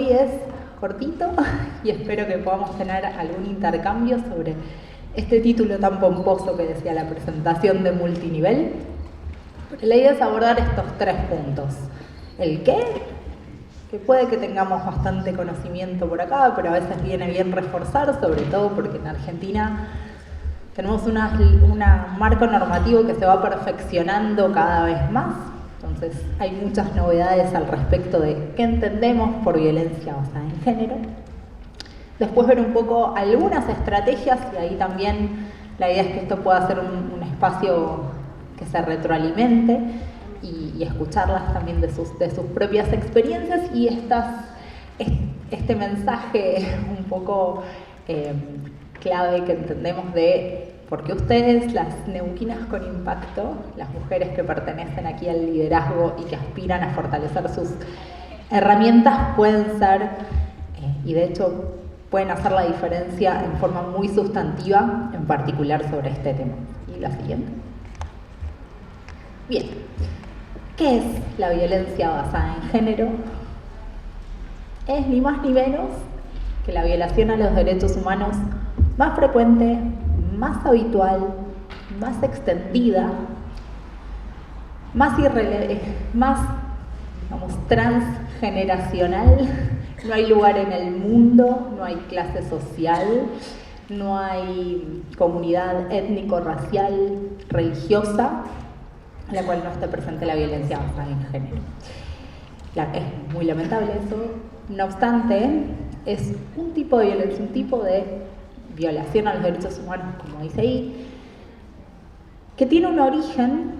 hoy es cortito y espero que podamos tener algún intercambio sobre este título tan pomposo que decía la presentación de multinivel. La idea es abordar estos 3 puntos. El qué, que puede que tengamos bastante conocimiento por acá, pero a veces viene bien reforzar, sobre todo porque en Argentina tenemos un marco normativo que se va perfeccionando cada vez más. Entonces hay muchas novedades al respecto de qué entendemos por violencia basada en género. Después ver un poco algunas estrategias y ahí también la idea es que esto pueda ser un espacio que se retroalimente y escucharlas también de sus propias experiencias y este mensaje un poco clave que entendemos de por qué ustedes, las neuquinas con impacto, las mujeres que pertenecen aquí al liderazgo y que aspiran a fortalecer sus herramientas, pueden ser, y de hecho pueden hacer la diferencia en forma muy sustantiva, en particular sobre este tema. Y la siguiente. Bien, ¿qué es la violencia basada en género? Es ni más ni menos que la violación a los derechos humanos más frecuente, más habitual, más extendida, más transgeneracional. No hay lugar en el mundo, no hay clase social, no hay comunidad étnico-racial, religiosa, en la cual no esté presente la violencia basada en género. Es muy lamentable eso. No obstante, es un tipo de violencia, un tipo de violación a los derechos humanos, como dice ahí, que tiene un origen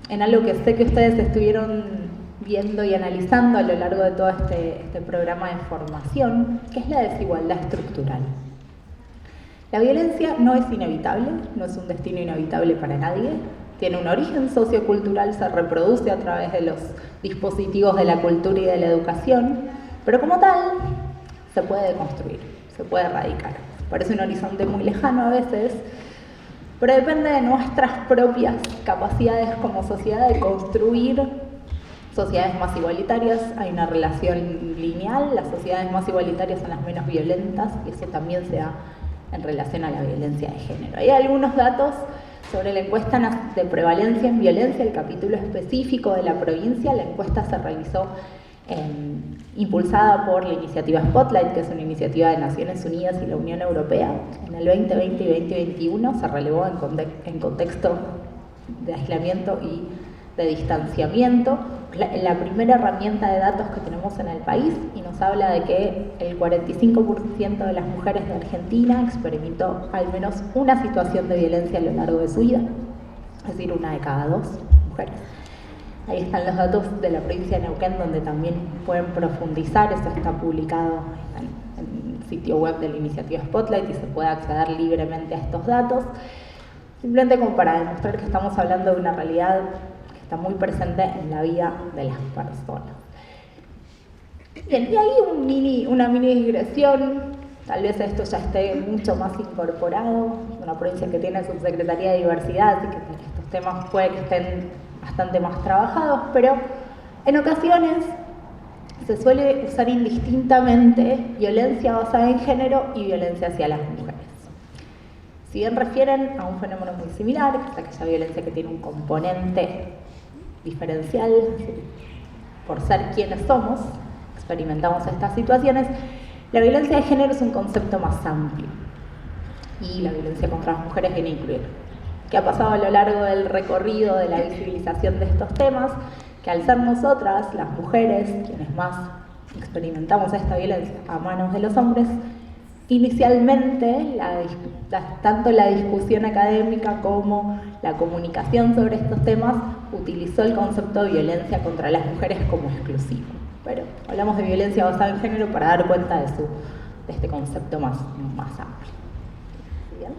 en algo que sé que ustedes estuvieron viendo y analizando a lo largo de todo este programa de formación, que es la desigualdad estructural. La violencia no es inevitable, no es un destino inevitable para nadie, tiene un origen sociocultural, se reproduce a través de los dispositivos de la cultura y de la educación, pero como tal, se puede deconstruir, se puede erradicar. Parece un horizonte muy lejano a veces, pero depende de nuestras propias capacidades como sociedad de construir sociedades más igualitarias. Hay una relación lineal, las sociedades más igualitarias son las menos violentas y eso también se da en relación a la violencia de género. Hay algunos datos sobre la encuesta de prevalencia en violencia, el capítulo específico de la provincia. La encuesta se realizó impulsada por la iniciativa Spotlight, que es una iniciativa de Naciones Unidas y la Unión Europea. En el 2020 y 2021 se relevó en contexto de aislamiento y de distanciamiento. La primera herramienta de datos que tenemos en el país y nos habla de que el 45% de las mujeres de Argentina experimentó al menos una situación de violencia a lo largo de su vida, es decir, 1 de cada 2 mujeres. Ahí están los datos de la provincia de Neuquén, donde también pueden profundizar. Eso está publicado en el sitio web de la iniciativa Spotlight y se puede acceder libremente a estos datos. Simplemente como para demostrar que estamos hablando de una realidad que está muy presente en la vida de las personas. Bien, y ahí una mini digresión. Tal vez esto ya esté mucho más incorporado. Es una provincia que tiene subsecretaría de diversidad, así que estos temas puede que estén bastante más trabajados, pero en ocasiones se suele usar indistintamente violencia basada en género y violencia hacia las mujeres. Si bien refieren a un fenómeno muy similar, que es aquella violencia que tiene un componente diferencial, por ser quienes somos, experimentamos estas situaciones, la violencia de género es un concepto más amplio y la violencia contra las mujeres viene a incluir. ¿Qué ha pasado a lo largo del recorrido de la visibilización de estos temas? Que al ser nosotras, las mujeres, quienes más experimentamos esta violencia a manos de los hombres, inicialmente tanto la discusión académica como la comunicación sobre estos temas utilizó el concepto de violencia contra las mujeres como exclusivo. Pero hablamos de violencia basada en género para dar cuenta de este concepto más amplio. ¿Bien?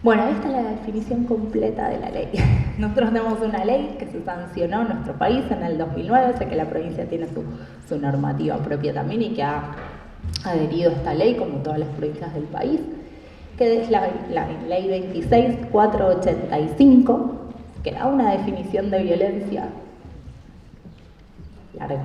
Bueno, ahí está la definición completa de la ley. Nosotros tenemos una ley que se sancionó en nuestro país en el 2009, sé que la provincia tiene su normativa propia también y que ha adherido a esta ley, como todas las provincias del país, que es la ley 26485, que da una definición de violencia larga,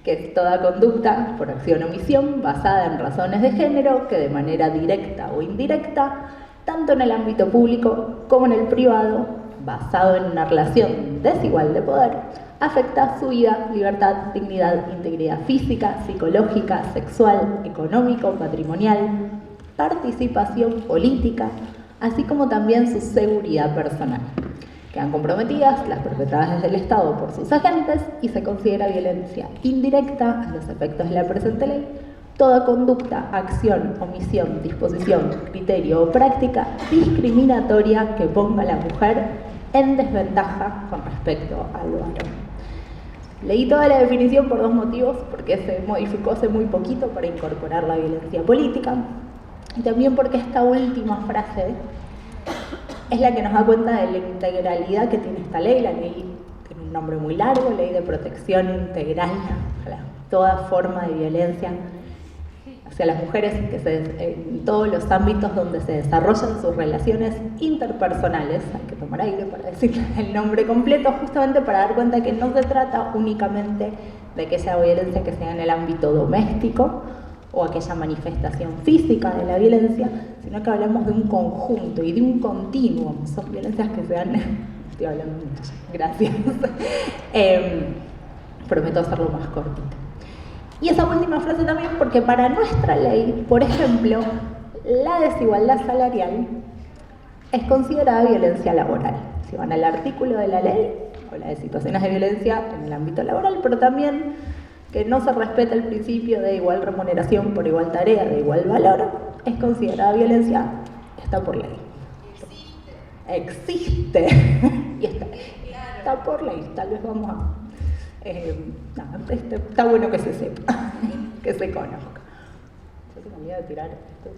que es toda conducta por acción o omisión basada en razones de género que de manera directa o indirecta, tanto en el ámbito público como en el privado, basado en una relación desigual de poder, afecta su vida, libertad, dignidad, integridad física, psicológica, sexual, económico, patrimonial, participación política, así como también su seguridad personal. Quedan comprometidas las perpetradas desde el Estado por sus agentes y se considera violencia indirecta a los efectos de la presente ley toda conducta, acción, omisión, disposición, criterio o práctica discriminatoria que ponga a la mujer en desventaja con respecto al varón. Leí toda la definición por dos motivos, porque se modificó hace muy poquito para incorporar la violencia política, y también porque esta última frase es la que nos da cuenta de la integralidad que tiene esta ley. La ley tiene un nombre muy largo, Ley de Protección Integral a toda forma de violencia hacia las mujeres, en todos los ámbitos donde se desarrollan sus relaciones interpersonales. Hay que tomar aire para decir el nombre completo, justamente para dar cuenta que no se trata únicamente de aquella violencia que sea en el ámbito doméstico o aquella manifestación física de la violencia, sino que hablamos de un conjunto y de un continuo. Son violencias que se dan... Estoy hablando mucho, gracias. Prometo hacerlo más cortito. Y esa última frase también porque para nuestra ley, por ejemplo, la desigualdad salarial es considerada violencia laboral. Si van al artículo de la ley, habla de situaciones de violencia en el ámbito laboral, pero también que no se respeta el principio de igual remuneración por igual tarea, de igual valor, es considerada violencia, está por ley. Existe. Y está por ley, tal vez vamos a... está bueno que se sepa, que se conozca. Yo tengo miedo de tirar esto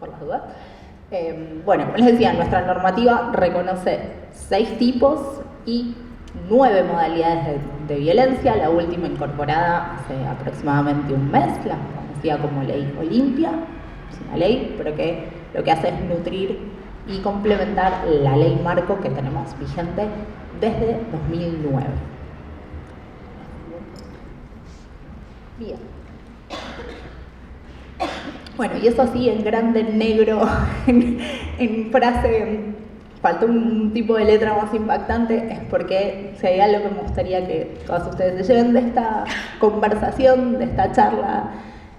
por las dudas. Bueno, como les decía, nuestra normativa reconoce 6 tipos y 9 modalidades de violencia, la última incorporada hace aproximadamente un mes, la conocida como Ley Olimpia. Es una ley, pero que lo que hace es nutrir y complementar la ley marco que tenemos vigente desde 2009. Bien. Bueno, y eso así en grande, en negro, en frase, faltó un tipo de letra más impactante, es porque si hay algo que me gustaría que todos ustedes se lleven de esta conversación, de esta charla,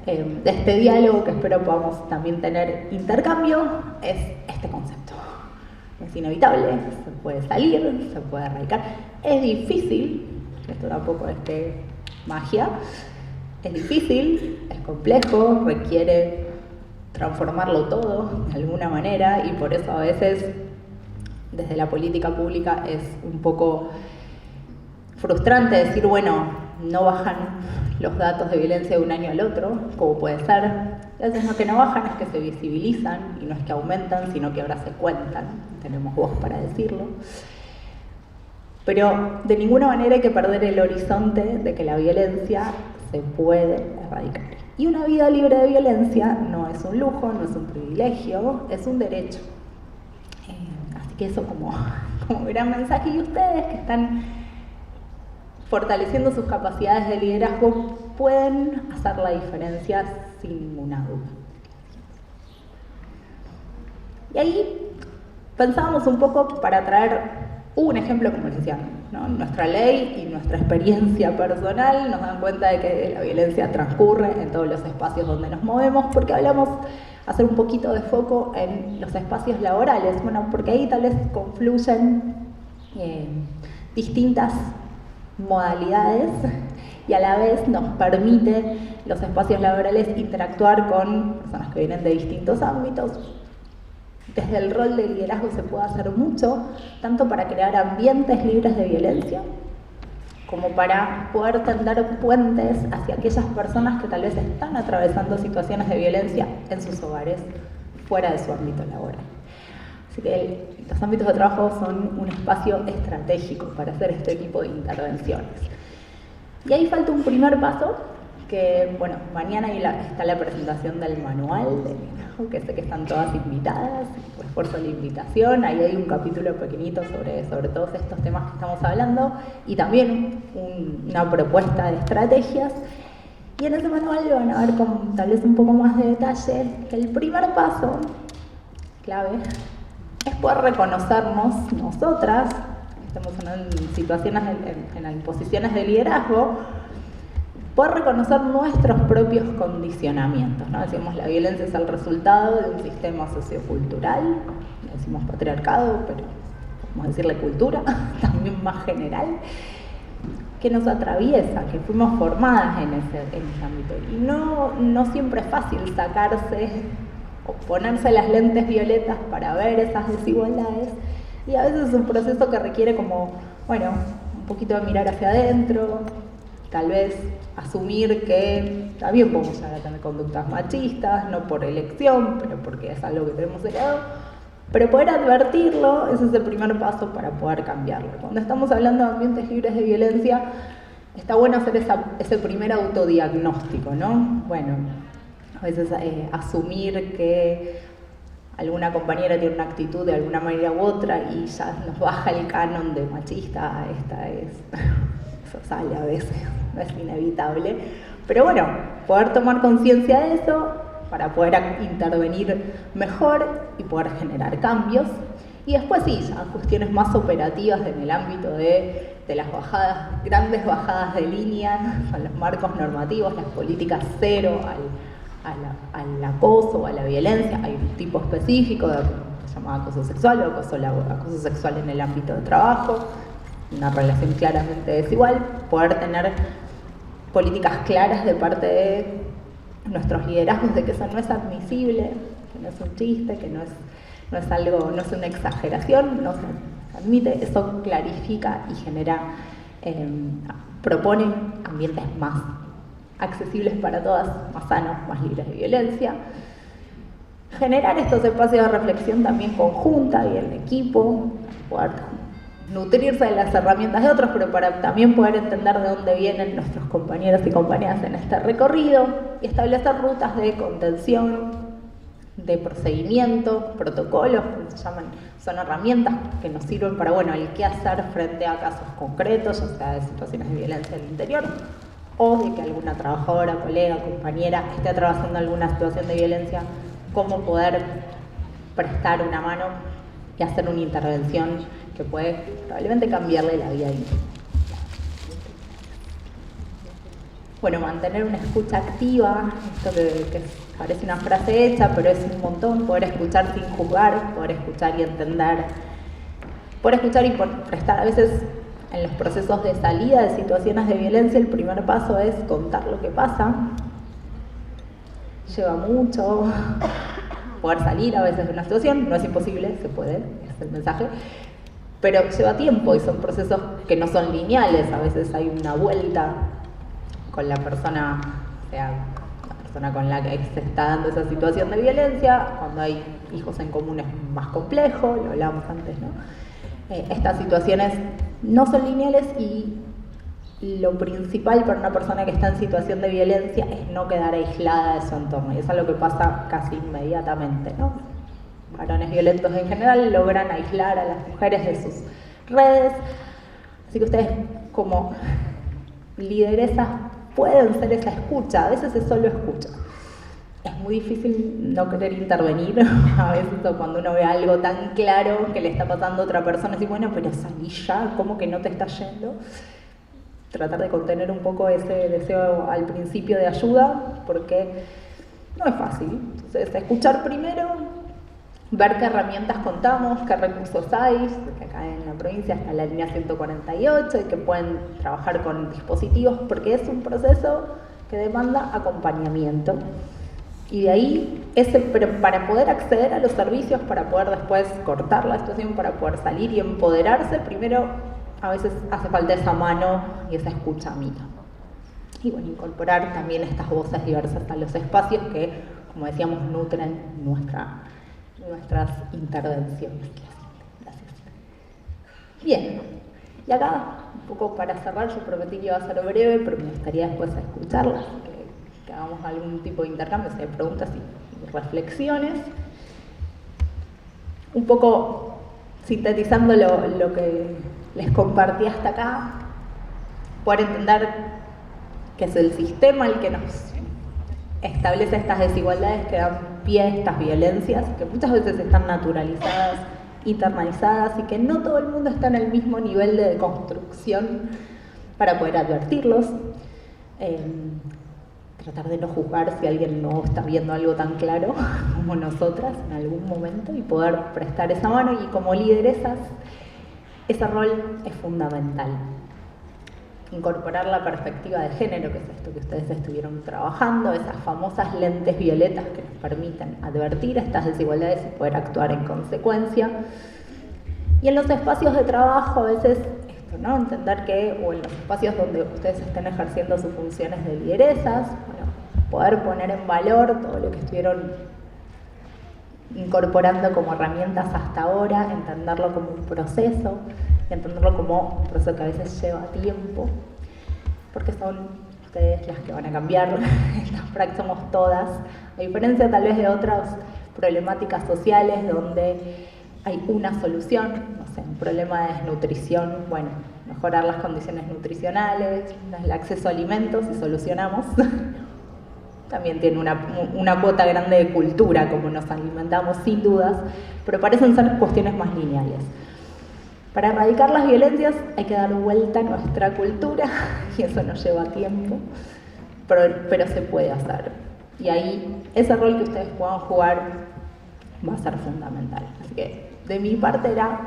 de este diálogo, que espero podamos también tener intercambio, es este concepto. Es inevitable, se puede salir, se puede erradicar. Es difícil, esto tampoco es magia, es difícil, es complejo, requiere transformarlo todo de alguna manera y por eso a veces desde la política pública es un poco frustrante decir, bueno, no bajan los datos de violencia de un año al otro, como puede ser. A veces lo que no bajan es que se visibilizan y no es que aumentan, sino que ahora se cuentan, tenemos voz para decirlo. Pero de ninguna manera hay que perder el horizonte de que la violencia se puede erradicar. Y una vida libre de violencia no es un lujo, no es un privilegio, es un derecho. Así que eso como gran mensaje. Y ustedes que están fortaleciendo sus capacidades de liderazgo pueden hacer la diferencia sin ninguna duda. Y ahí pensábamos un poco para traer un ejemplo, como les decía, ¿no? Nuestra ley y nuestra experiencia personal nos dan cuenta de que la violencia transcurre en todos los espacios donde nos movemos, porque hablamos, hacer un poquito de foco en los espacios laborales, bueno, porque ahí tal vez confluyen distintas modalidades y a la vez nos permite los espacios laborales interactuar con personas que vienen de distintos ámbitos. Desde el rol de liderazgo se puede hacer mucho, tanto para crear ambientes libres de violencia, como para poder tender puentes hacia aquellas personas que tal vez están atravesando situaciones de violencia en sus hogares, fuera de su ámbito laboral. Así que los ámbitos de trabajo son un espacio estratégico para hacer este tipo de intervenciones. Y ahí falta un primer paso que, bueno, mañana está la presentación del manual de liderazgo, que sé que están todas invitadas, refuerzo la invitación, ahí hay un capítulo pequeñito sobre todos estos temas que estamos hablando, y también una propuesta de estrategias. Y en ese manual van a ver con tal vez un poco más de detalle que el primer paso, clave, es poder reconocernos nosotras, que estamos en situaciones, en posiciones de liderazgo, poder reconocer nuestros propios condicionamientos, ¿no? Decimos, la violencia es el resultado de un sistema sociocultural, decimos patriarcado, pero podemos decirle cultura, también más general, que nos atraviesa, que fuimos formadas en ese ámbito. Y no siempre es fácil sacarse o ponerse las lentes violetas para ver esas desigualdades, y a veces es un proceso que requiere como, bueno, un poquito de mirar hacia adentro, tal vez asumir que también podemos llegar a tener conductas machistas, no por elección, pero porque es algo que tenemos heredado, pero poder advertirlo, ese es el primer paso para poder cambiarlo. Cuando estamos hablando de ambientes libres de violencia, está bueno hacer ese primer autodiagnóstico, ¿no? Bueno, a veces asumir que alguna compañera tiene una actitud de alguna manera u otra y ya nos baja el canon de machista, esta es... Eso sale a veces, no es inevitable. Pero bueno, poder tomar conciencia de eso para poder intervenir mejor y poder generar cambios. Y después sí, ya cuestiones más operativas en el ámbito de las bajadas, grandes bajadas de línea, son los marcos normativos, las políticas cero al acoso o a la violencia. Hay un tipo específico de se llama acoso sexual o acoso sexual en el ámbito de trabajo, una relación claramente desigual, poder tener políticas claras de parte de nuestros liderazgos de que eso no es admisible, que no es un chiste, que no es algo, no es una exageración, no se admite, eso clarifica y genera, propone ambientes más accesibles para todas, más sanos, más libres de violencia. Generar estos espacios de reflexión también conjunta y en equipo, poder nutrirse de las herramientas de otros, pero para también poder entender de dónde vienen nuestros compañeros y compañeras en este recorrido y establecer rutas de contención, de procedimiento, protocolos, como se llaman, son herramientas que nos sirven para, bueno, el qué hacer frente a casos concretos, ya sea de situaciones de violencia al interior, o de que alguna trabajadora, colega, compañera esté atravesando alguna situación de violencia, cómo poder prestar una mano y hacer una intervención que puede probablemente cambiarle la vida. Bueno, mantener una escucha activa, esto que parece una frase hecha, pero es un montón, poder escuchar sin juzgar, poder escuchar y entender, poder escuchar y prestar. A veces en los procesos de salida de situaciones de violencia el primer paso es contar lo que pasa, lleva mucho poder salir a veces de una situación, no es imposible, se puede, es el mensaje, pero lleva tiempo y son procesos que no son lineales, a veces hay una vuelta con la persona, o sea, la persona con la que se está dando esa situación de violencia. Cuando hay hijos en común es más complejo, lo hablábamos antes, ¿no? Estas situaciones no son lineales y lo principal para una persona que está en situación de violencia es no quedar aislada de su entorno, y eso es lo que pasa casi inmediatamente, ¿no? Varones violentos en general logran aislar a las mujeres de sus redes, así que ustedes como lideresas pueden ser esa escucha, a veces es solo escucha. Es muy difícil no querer intervenir, a veces cuando uno ve algo tan claro que le está pasando a otra persona, decir, bueno, pero salí ya, ¿cómo que no te está yendo? Tratar de contener un poco ese deseo al principio de ayuda, porque no es fácil. Entonces, escuchar primero, ver qué herramientas contamos, qué recursos hay, que acá en la provincia está la línea 148 y que pueden trabajar con dispositivos, porque es un proceso que demanda acompañamiento. Y de ahí, pero para poder acceder a los servicios, para poder después cortar la situación, para poder salir y empoderarse, primero a veces hace falta esa mano y esa escucha amiga. Y bueno, incorporar también estas voces diversas a los espacios que, como decíamos, nutren nuestras intervenciones. Gracias. Bien, y acá, un poco para cerrar, yo prometí que iba a ser breve, pero me gustaría después escucharlas, que hagamos algún tipo de intercambio, de preguntas y reflexiones. Un poco sintetizando lo que les compartí hasta acá, poder entender que es el sistema el que nos establece estas desigualdades que dan pie a estas violencias, que muchas veces están naturalizadas, internalizadas, y que no todo el mundo está en el mismo nivel de deconstrucción para poder advertirlos. Tratar de no juzgar si alguien no está viendo algo tan claro como nosotras en algún momento, y poder prestar esa mano, y como lideresas ese rol es fundamental. Incorporar la perspectiva de género, que es esto que ustedes estuvieron trabajando, esas famosas lentes violetas que nos permiten advertir estas desigualdades y poder actuar en consecuencia. Y en los espacios de trabajo, a veces esto, ¿no? Entender que, o en los espacios donde ustedes estén ejerciendo sus funciones de lideresas, bueno, poder poner en valor todo lo que estuvieron incorporando como herramientas hasta ahora, entenderlo como un proceso, y entenderlo como un proceso que a veces lleva tiempo, porque son ustedes las que van a cambiar, estas prácticas somos todas, a diferencia tal vez de otras problemáticas sociales donde hay una solución, no sé, un problema de desnutrición, bueno, mejorar las condiciones nutricionales, el acceso a alimentos y solucionamos. También tiene una cuota grande de cultura, como nos alimentamos sin dudas, pero parecen ser cuestiones más lineales. Para erradicar las violencias hay que dar vuelta a nuestra cultura, y eso nos lleva tiempo, pero se puede hacer. Y ahí ese rol que ustedes puedan jugar va a ser fundamental. Así que de mi parte era,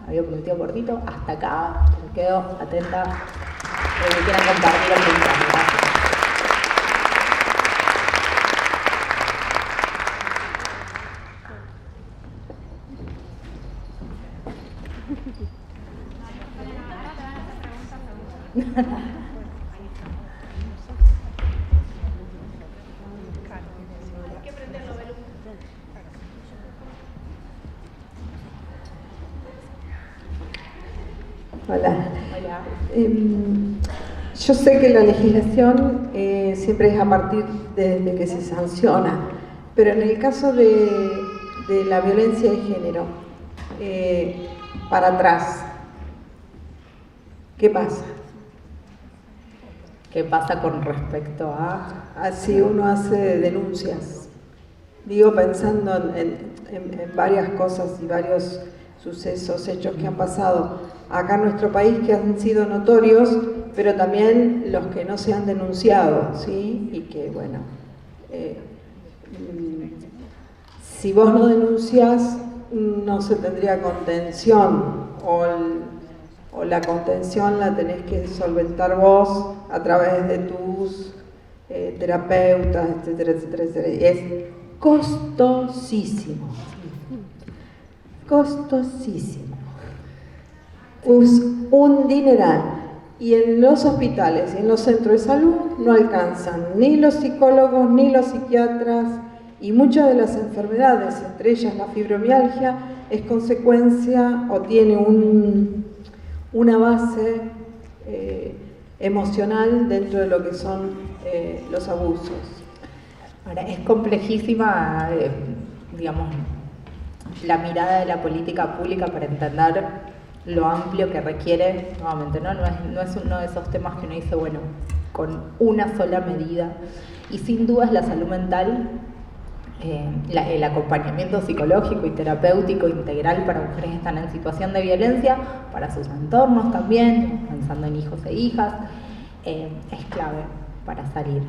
había prometido cortito, hasta acá, me quedo atenta a lo que quieran compartir o preguntar. Gracias. Hola. Yo sé que la legislación siempre es a partir de que se sanciona, pero en el caso de la violencia de género, para atrás, ¿qué pasa? ¿Qué pasa con respecto a...? Si uno hace denuncias. Digo, pensando en varias cosas y varios sucesos, hechos que han pasado acá en nuestro país que han sido notorios, pero también los que no se han denunciado, ¿sí? Y que, bueno, si vos no denuncias, no se tendría contención, o la contención la tenés que solventar vos a través de tus terapeutas, etcétera, etcétera, etcétera. Y es costosísimo. Costosísimo. Un dineral. Y en los hospitales y en los centros de salud no alcanzan ni los psicólogos ni los psiquiatras, y muchas de las enfermedades, entre ellas la fibromialgia, es consecuencia o tiene una base emocional dentro de lo que son los abusos. Ahora, es complejísima, digamos, la mirada de la política pública para entender lo amplio que requiere, nuevamente, ¿no? No es uno de esos temas que uno dice, bueno, con una sola medida. Y sin duda es la salud mental, el acompañamiento psicológico y terapéutico integral para mujeres que están en situación de violencia, para sus entornos también, pensando en hijos e hijas, es clave para salir.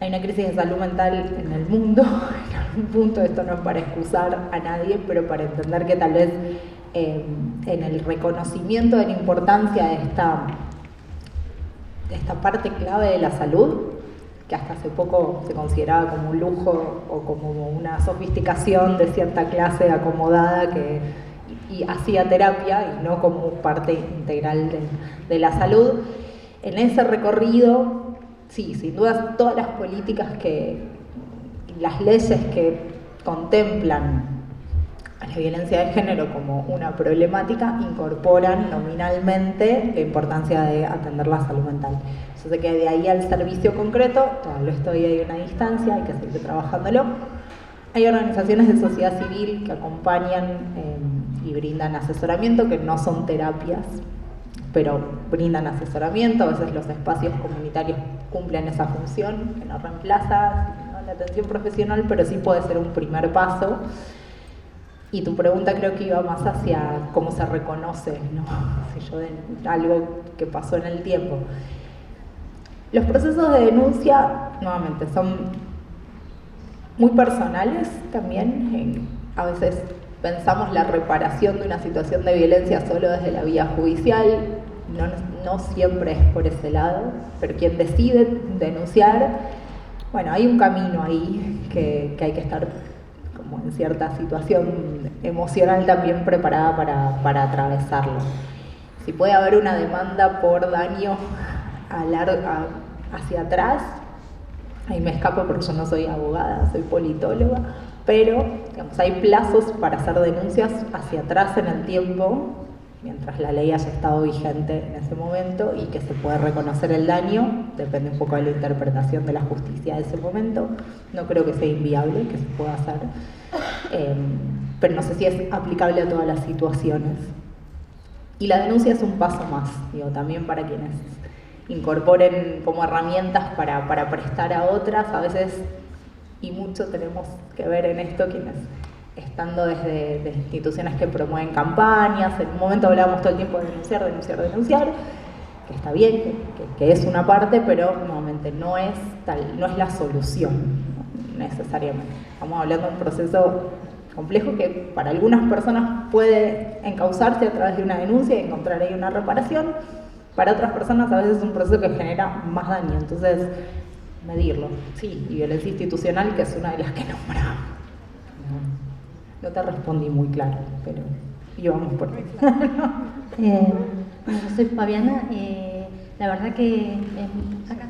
Hay una crisis de salud mental en el mundo, en algún punto, esto no es para excusar a nadie, pero para entender que tal vez en el reconocimiento de la importancia de esta parte clave de la salud, que hasta hace poco se consideraba como un lujo o como una sofisticación de cierta clase acomodada y hacía terapia y no como parte integral de la salud. En ese recorrido, sí, sin duda todas las políticas las leyes que contemplan a la violencia de género como una problemática, incorporan nominalmente la importancia de atender la salud mental. Yo sé que de ahí al servicio concreto, todavía estoy ahí a una distancia, hay que seguir trabajándolo. Hay organizaciones de sociedad civil que acompañan y brindan asesoramiento, que no son terapias, pero brindan asesoramiento. A veces los espacios comunitarios cumplen esa función, que no reemplaza, ¿no?, la atención profesional, pero sí puede ser un primer paso. Y tu pregunta creo que iba más hacia cómo se reconoce, ¿no?, si yo, algo que pasó en el tiempo. Los procesos de denuncia, nuevamente, son muy personales también. A veces pensamos la reparación de una situación de violencia solo desde la vía judicial, no siempre es por ese lado, pero quien decide denunciar, bueno, hay un camino ahí que hay que estar como en cierta situación emocional también preparada para atravesarlo. Si puede haber una demanda por daño hacia atrás, ahí me escapo porque yo no soy abogada, soy politóloga, pero digamos, hay plazos para hacer denuncias hacia atrás en el tiempo, mientras la ley haya estado vigente en ese momento, y que se puede reconocer el daño, depende un poco de la interpretación de la justicia de ese momento. No creo que sea inviable que se pueda hacer, pero no sé si es aplicable a todas las situaciones. Y la denuncia es un paso más, digo, también para quienes incorporen como herramientas para prestar a otras. A veces, y mucho tenemos que ver en esto quienes, estando desde instituciones que promueven campañas, en un momento hablábamos todo el tiempo de denunciar, que está bien, que es una parte, pero nuevamente no es la solución, ¿no?, necesariamente. Estamos hablando de un proceso complejo que para algunas personas puede encauzarse a través de una denuncia y encontrar ahí una reparación. Para otras personas a veces es un proceso que genera más daño, entonces medirlo. Sí, y violencia institucional, que es una de las que nombraba. No te respondí muy claro, pero íbamos por ahí. Yo soy Fabiana, la verdad que acá.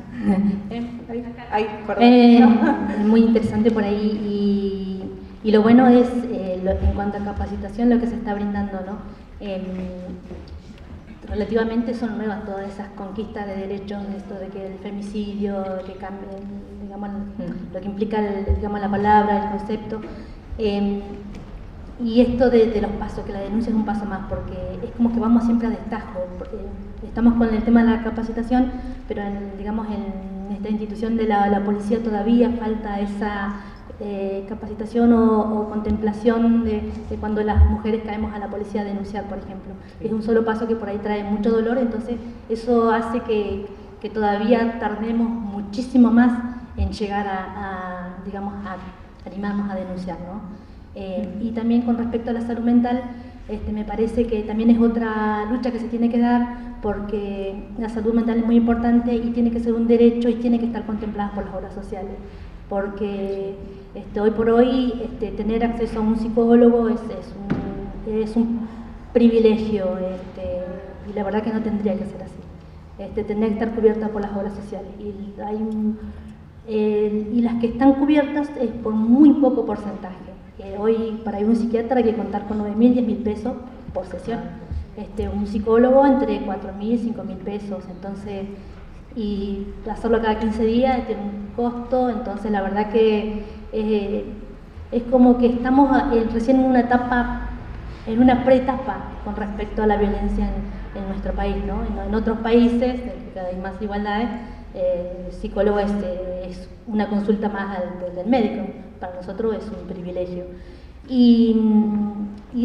Es muy interesante por ahí, y lo bueno es, en cuanto a capacitación, lo que se está brindando, ¿no? Relativamente son nuevas todas esas conquistas de derechos, esto de que el femicidio, que cambien, digamos, lo que implica digamos, la palabra, el concepto, y esto de los pasos, que la denuncia es un paso más, porque es como que vamos siempre a destajo. Estamos con el tema de la capacitación, pero digamos en esta institución de la policía todavía falta esa capacitación o contemplación de cuando las mujeres caemos a la policía a denunciar, por ejemplo. Es un solo paso que por ahí trae mucho dolor, entonces eso hace que todavía tardemos muchísimo más en llegar digamos, a animarnos a denunciar, ¿no? Y también con respecto a la salud mental, me parece que también es otra lucha que se tiene que dar, porque la salud mental es muy importante y tiene que ser un derecho y tiene que estar contemplada por las obras sociales, porque hoy por hoy tener acceso a un psicólogo es un privilegio, y la verdad que no tendría que ser así. Tendría que estar cubierta por las obras sociales, y las que están cubiertas es por muy poco porcentaje. Hoy para ir a un psiquiatra hay que contar con 9.000, 10.000 pesos por sesión. Un psicólogo entre 4.000, 5.000 pesos, entonces, y hacerlo cada 15 días tiene un costo. Entonces la verdad que es como que estamos recién en una etapa, en una preetapa con respecto a la violencia en nuestro país, ¿no? En otros países, que hay más igualdades, el psicólogo es una consulta más del médico. Para nosotros es un privilegio. Y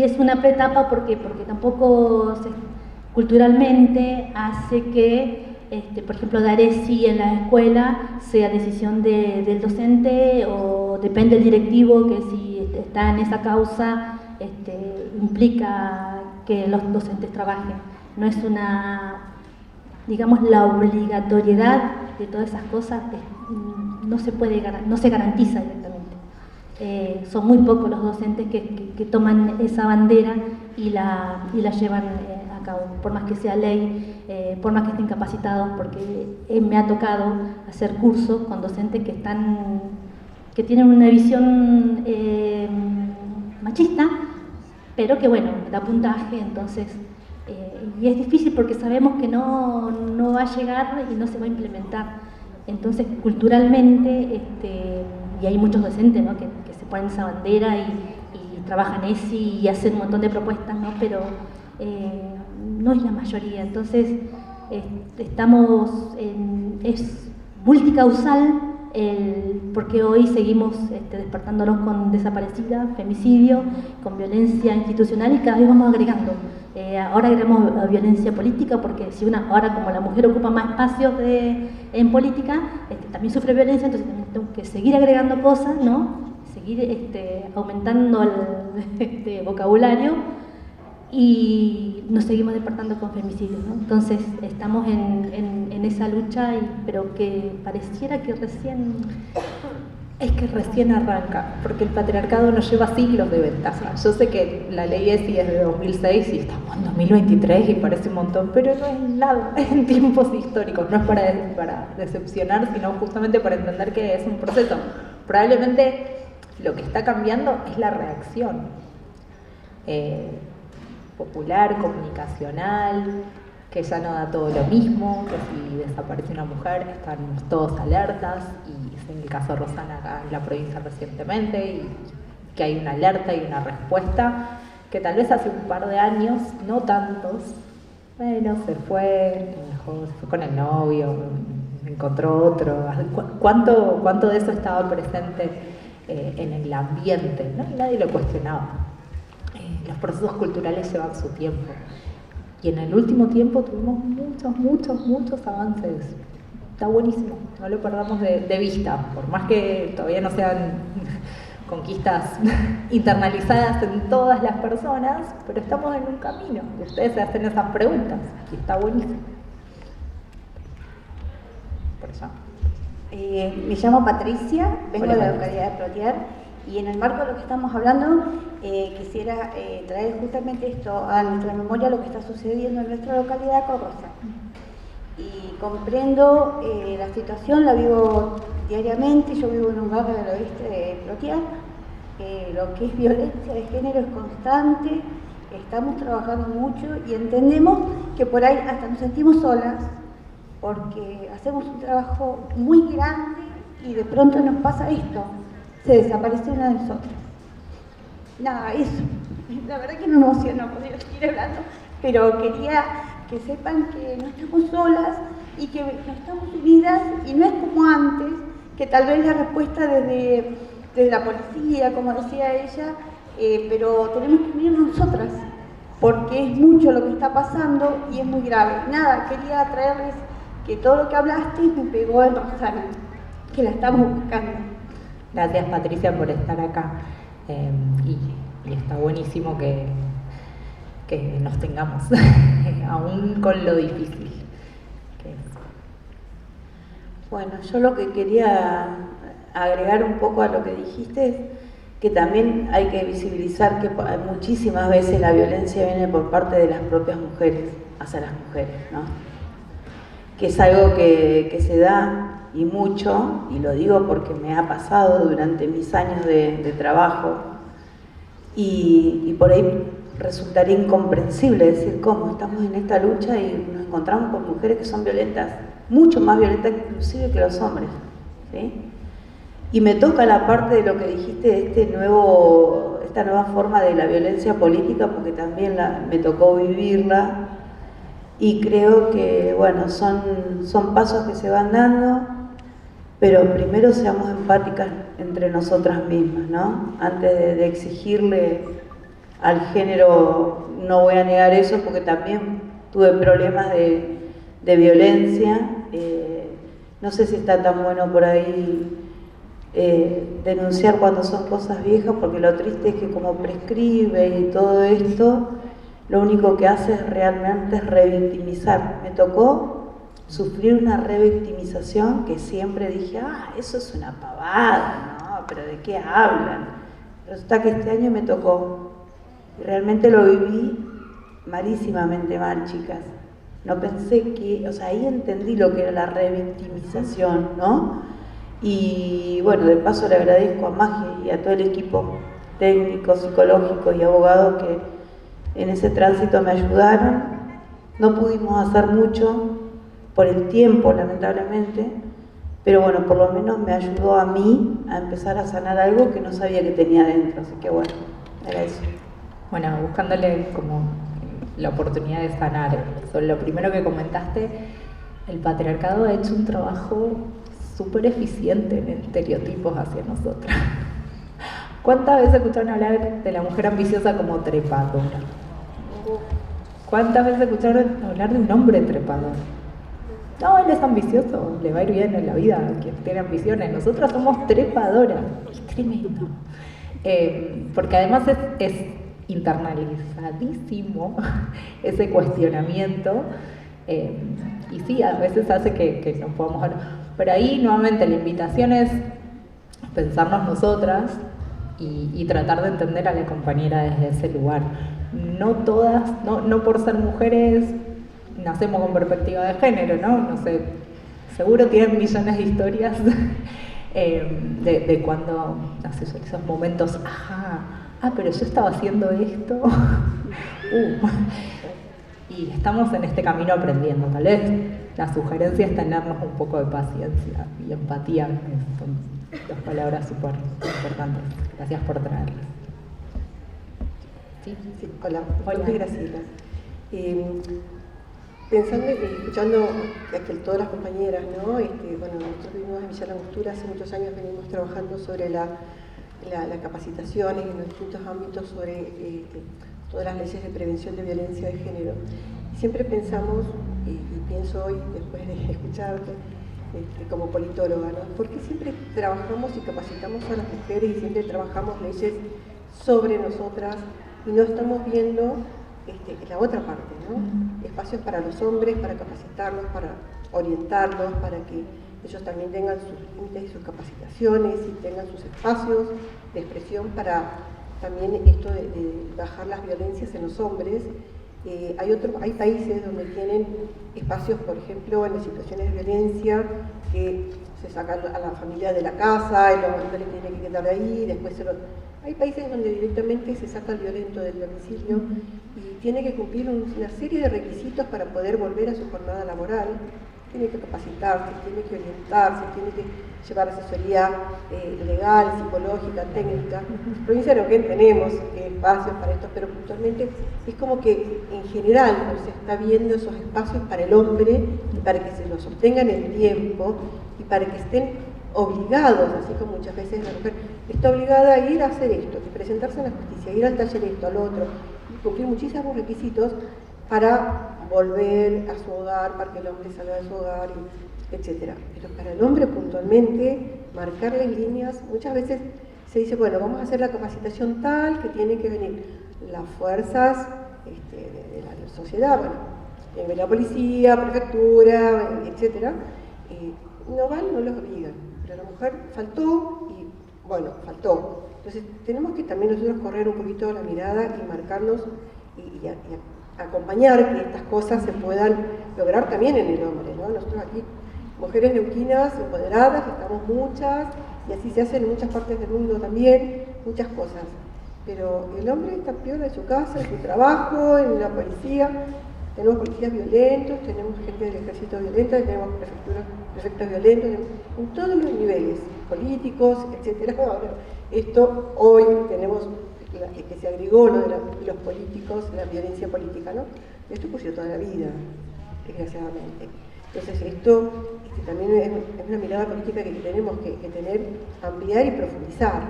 es una preetapa porque tampoco culturalmente hace que, por ejemplo, dar ESI en la escuela sea decisión del docente, o depende del directivo, que si está en esa causa implica que los docentes trabajen. No es digamos, la obligatoriedad de todas esas cosas no se garantiza directamente. Son muy pocos los docentes que toman esa bandera y la llevan a cabo, por más que sea ley, por más que estén capacitados, porque me ha tocado hacer cursos con docentes que tienen una visión machista, pero que bueno, da puntaje, entonces, y es difícil porque sabemos que no va a llegar y no se va a implementar. Entonces, culturalmente, y hay muchos docentes, ¿no?, que se ponen esa bandera y trabajan ESI y hacen un montón de propuestas, ¿no?, pero no es la mayoría. Entonces, es multicausal, porque hoy seguimos despertándonos con desaparecida, femicidio, con violencia institucional, y cada vez vamos agregando. Ahora agregamos violencia política, porque si ahora como la mujer ocupa más espacios en política, también sufre violencia, entonces tenemos que seguir agregando cosas, ¿no?, seguir aumentando el vocabulario, y nos seguimos despertando con femicidios, ¿no? Entonces estamos en esa lucha, pero que pareciera que recién... Es que recién arranca, porque el patriarcado nos lleva siglos de ventaja. Yo sé que la ley ESI es de 2006 y estamos en 2023 y parece un montón, pero no es nada en tiempos históricos. No es para decepcionar, sino justamente para entender que es un proceso. Probablemente lo que está cambiando es la reacción popular, comunicacional, que ya no da todo lo mismo, que si desaparece una mujer están todos alertas, y es en el caso de Rosana acá en la provincia recientemente, y que hay una alerta y una respuesta que tal vez hace un par de años, no tantos, bueno, se fue con el novio, encontró otro. ¿Cuánto de eso estaba presente en el ambiente, ¿no? Y nadie lo cuestionaba. Los procesos culturales llevan su tiempo. Y en el último tiempo tuvimos muchos avances. Está buenísimo, no lo perdamos de vista, por más que todavía no sean conquistas internalizadas en todas las personas, pero estamos en un camino. Ustedes se hacen esas preguntas y está buenísimo. Por eso. Me llamo Patricia, vengo Hola, de la Patricia. localidad de Plotier, y en el marco de lo que estamos hablando, quisiera traer justamente esto a nuestra memoria, lo que está sucediendo en nuestra localidad con Rosa. Y comprendo la situación, la vivo diariamente. Yo vivo en un barrio del oeste de Plotier. Lo que es violencia de género es constante, estamos trabajando mucho y entendemos que por ahí hasta nos sentimos solas, porque hacemos un trabajo muy grande y de pronto nos pasa esto, se desaparece una de nosotras. Nada, eso. La verdad que me emocionó poder seguir hablando, pero quería que sepan que no estamos solas y que no estamos unidas, y no es como antes, que tal vez la respuesta desde la policía, como decía ella, pero tenemos que unirnos nosotras, porque es mucho lo que está pasando y es muy grave. Nada, quería traerles que todo lo que hablaste me pegó en Rosana, que la estamos buscando. Gracias, Patricia, por estar acá. Y está buenísimo que nos tengamos, aún con lo difícil que es. Bueno, yo lo que quería agregar un poco a lo que dijiste es que también hay que visibilizar que muchísimas veces la violencia viene por parte de las propias mujeres, hacia las mujeres, ¿no? Que es algo que se da y mucho, y lo digo porque me ha pasado durante mis años de trabajo, y por ahí resultaría incomprensible decir cómo estamos en esta lucha y nos encontramos con mujeres que son violentas, mucho más violentas inclusive que los hombres, ¿sí? Y me toca la parte de lo que dijiste, esta nueva forma de la violencia política, porque también me tocó vivirla, y creo que, bueno, son pasos que se van dando, pero primero seamos empáticas entre nosotras mismas, ¿no? Antes de exigirle al género, no voy a negar eso, porque también tuve problemas de violencia. No sé si está tan bueno por ahí denunciar cuando son cosas viejas, porque lo triste es que como prescribe y todo esto, lo único que hace es realmente revictimizar. Me tocó sufrir una revictimización que siempre dije, eso es una pavada, ¿no? ¿Pero de qué hablan? Resulta que este año me tocó, y realmente lo viví malísimamente mal, chicas. No pensé que, ahí entendí lo que era la revictimización, ¿no? Y bueno, de paso le agradezco a Magia y a todo el equipo técnicos, psicológicos y abogados que en ese tránsito me ayudaron. No pudimos hacer mucho por el tiempo, lamentablemente, pero bueno, por lo menos me ayudó a mí a empezar a sanar algo que no sabía que tenía dentro, así que bueno, era eso. Bueno, buscándole como la oportunidad de sanar, sobre lo primero que comentaste, el patriarcado ha hecho un trabajo súper eficiente en estereotipos hacia nosotras. ¿Cuántas veces escucharon hablar de la mujer ambiciosa como trepadora? ¿Cuántas veces escucharon hablar de un hombre trepador? No, él es ambicioso, le va a ir bien en la vida, quien tiene ambiciones. Nosotras somos trepadoras. Es tremendo. Porque además es internalizadísimo ese cuestionamiento. Y sí, a veces hace que nos podamos ver. Pero ahí nuevamente la invitación es pensarnos nosotras y tratar de entender a la compañera desde ese lugar. No todas, no por ser mujeres nacemos con perspectiva de género, ¿no? No sé, seguro tienen millones de historias de cuando hace esos momentos, pero yo estaba haciendo esto. Y estamos en este camino aprendiendo. Tal vez la sugerencia es tenernos un poco de paciencia y empatía, que son dos palabras súper importantes. Gracias por traerlas. Sí, hola. Muchas gracias. Pensando y escuchando a todas las compañeras, ¿no? Bueno, nosotros vivimos en Villa Langostura, hace muchos años venimos trabajando sobre la capacitación en los distintos ámbitos sobre todas las leyes de prevención de violencia de género. Siempre pensamos, y pienso hoy, después de escucharte, como politóloga, ¿no? Porque siempre trabajamos y capacitamos a las mujeres y siempre trabajamos leyes sobre nosotras y no estamos viendo la otra parte, ¿no? Espacios para los hombres, para capacitarlos, para orientarlos, para que ellos también tengan sus límites y sus capacitaciones y tengan sus espacios de expresión para también esto de bajar las violencias en los hombres. Hay países donde tienen espacios, por ejemplo, en las situaciones de violencia, que se saca a la familia de la casa, el hombre tiene que quedar ahí, después Hay países donde directamente se saca el violento del domicilio y tiene que cumplir una serie de requisitos para poder volver a su jornada laboral. Tiene que capacitarse, tiene que orientarse, tiene que llevar asesoría legal, psicológica, técnica. En provincia de Neuquén tenemos espacios para esto, pero puntualmente es como que en general no se está viendo esos espacios para el hombre y para que se los sostengan en el tiempo y para que estén obligados, así como muchas veces la mujer está obligada a ir a hacer esto, a presentarse en la justicia, ir al taller esto, al otro, y cumplir muchísimos requisitos para volver a su hogar, para que el hombre salga de su hogar, etc. Pero para el hombre puntualmente, marcarle líneas, muchas veces se dice, bueno, vamos a hacer la capacitación tal que tiene que venir las fuerzas de la sociedad, bueno, la policía, prefectura, etc. No van, no los obligan, pero la mujer faltó y, bueno, faltó. Entonces tenemos que también nosotros correr un poquito la mirada y marcarnos y acompañar que estas cosas se puedan lograr también en el hombre, ¿no? Nosotros aquí, mujeres neuquinas, empoderadas, estamos muchas, y así se hace en muchas partes del mundo también, muchas cosas. Pero el hombre está peor en su casa, en su trabajo, en la policía. Tenemos policías violentos, tenemos gente del ejército violenta, tenemos prefectos violentos, en todos los niveles, políticos, etc. Ahora, esto hoy tenemos que se agregó lo de los políticos, la violencia política, ¿no? Esto ocurrió toda la vida, desgraciadamente. Entonces esto también es una mirada política que tenemos que tener, ampliar y profundizar,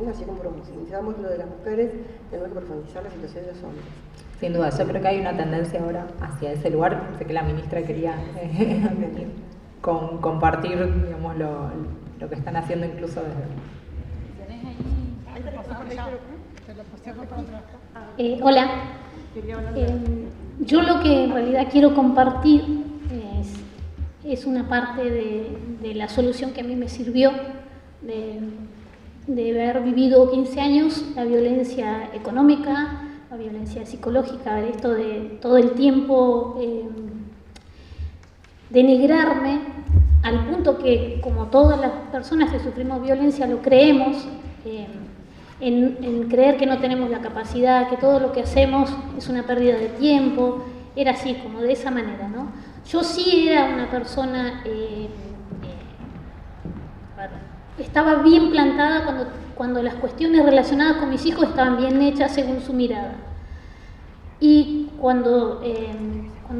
¿no? Así como profundizamos lo de las mujeres, tenemos que profundizar la situación de los hombres. Sin duda, yo creo que hay una tendencia ahora hacia ese lugar. Sé que la ministra quería compartir, digamos, lo que están haciendo incluso desde... Hola, yo lo que en realidad quiero compartir es una parte de la solución que a mí me sirvió de haber vivido 15 años la violencia económica, la violencia psicológica, esto de todo el tiempo denigrarme al punto que, como todas las personas que sufrimos violencia lo creemos, en creer que no tenemos la capacidad, que todo lo que hacemos es una pérdida de tiempo. Era así, como de esa manera, ¿no? Yo sí era una persona, estaba bien plantada cuando las cuestiones relacionadas con mis hijos estaban bien hechas según su mirada. Y cuando